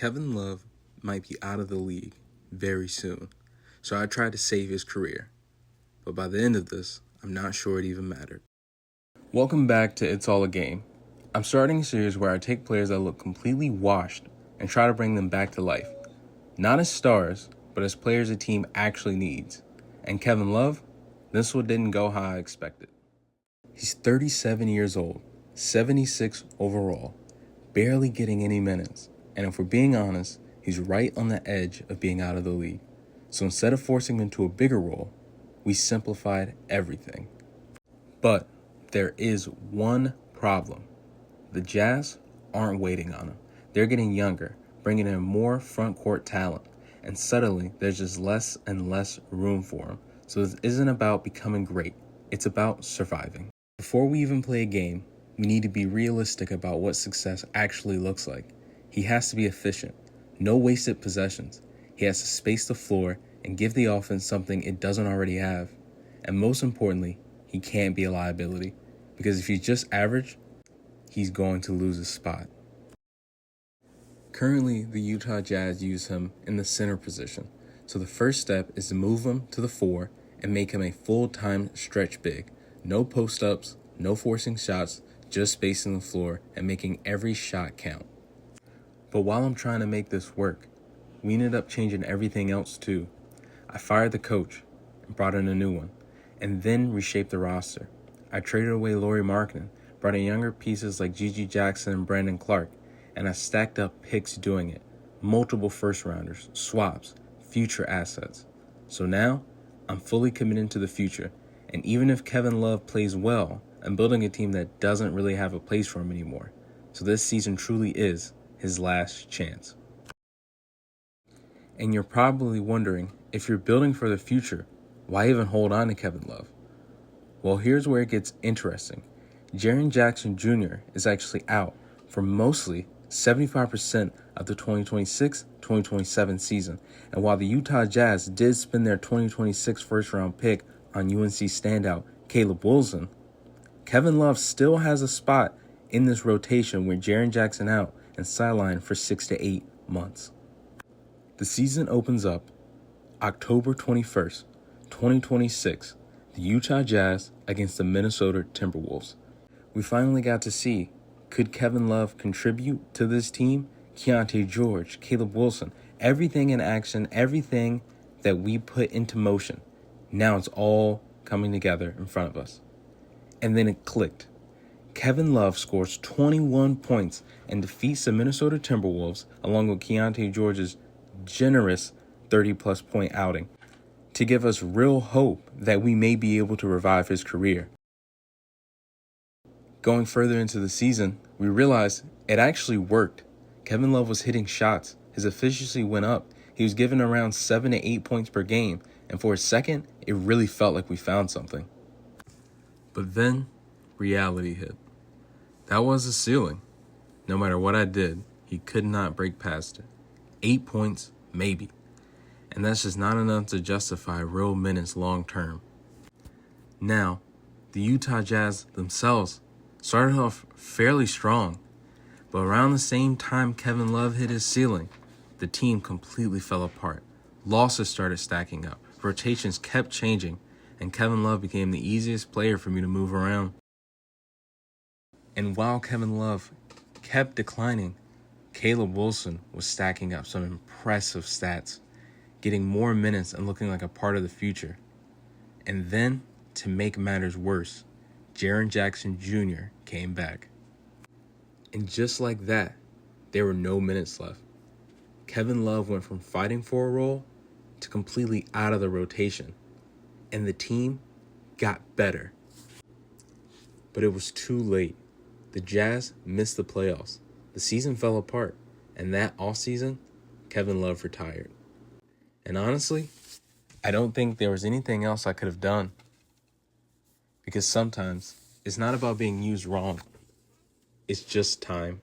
Kevin Love might be out of the league very soon, so I tried to save his career. But by the end of this, I'm not sure it even mattered. Welcome back to It's All a Game. I'm starting a series where I take players that look completely washed and try to bring them back to life. Not as stars, but as players a team actually needs. And Kevin Love, this one didn't go how I expected. He's 37 years old, 76 overall, barely getting any minutes. And if we're being honest, he's right on the edge of being out of the league. So instead of forcing him into a bigger role, we simplified everything. But there is one problem. The Jazz aren't waiting on him. They're getting younger, bringing in more front court talent, and suddenly there's just less and less room for him. So this isn't about becoming great. It's about surviving. Before we even play a game, we need to be realistic about what success actually looks like. He has to be efficient. No wasted possessions. He has to space the floor and give the offense something it doesn't already have. And most importantly, he can't be a liability. Because if he's just average, he's going to lose his spot. Currently, the Utah Jazz use him in the center position. So the first step is to move him to the 4 and make him a full-time stretch big. No post-ups, no forcing shots, just spacing the floor and making every shot count. But while I'm trying to make this work, we ended up changing everything else too. I fired the coach and brought in a new one, and then reshaped the roster. I traded away Lauri Markkanen, brought in younger pieces like Gigi Jackson and Brandon Clark, and I stacked up picks doing it. Multiple first-rounders, swaps, future assets. So now, I'm fully committed to the future, and even if Kevin Love plays well, I'm building a team that doesn't really have a place for him anymore. So this season truly is his last chance. And you're probably wondering, if you're building for the future, why even hold on to Kevin Love? Well, here's where it gets interesting. Jaren Jackson Jr. is actually out for mostly 75% of the 2026-2027 season. And while the Utah Jazz did spend their 2026 first-round pick on UNC standout Caleb Wilson, Kevin Love still has a spot in this rotation with Jaren Jackson out and sidelined for 6 to 8 months. The season opens up October 21st, 2026, the Utah Jazz against the Minnesota Timberwolves. We finally got to see, could Kevin Love contribute to this team? Keyonte George, Caleb Wilson, everything in action, everything that we put into motion. Now it's all coming together in front of us. And then it clicked. Kevin Love scores 21 points and defeats the Minnesota Timberwolves along with Keyonte George's generous 30-plus point outing to give us real hope that we may be able to revive his career. Going further into the season, we realized it actually worked. Kevin Love was hitting shots. His efficiency went up. He was given around 7 to 8 points per game. And for a second, it really felt like we found something. But then, reality hit. That was the ceiling. No matter what I did, he could not break past it. 8 points, maybe. And that's just not enough to justify real minutes long term. Now, the Utah Jazz themselves started off fairly strong, but around the same time Kevin Love hit his ceiling, the team completely fell apart. Losses started stacking up, rotations kept changing, and Kevin Love became the easiest player for me to move around. And while Kevin Love kept declining, Caleb Wilson was stacking up some impressive stats, getting more minutes and looking like a part of the future. And then, to make matters worse, Jaren Jackson Jr. came back. And just like that, there were no minutes left. Kevin Love went from fighting for a role to completely out of the rotation. And the team got better. But it was too late. The Jazz missed the playoffs. The season fell apart. And that offseason, Kevin Love retired. And honestly, I don't think there was anything else I could have done. Because sometimes it's not about being used wrong. It's just time.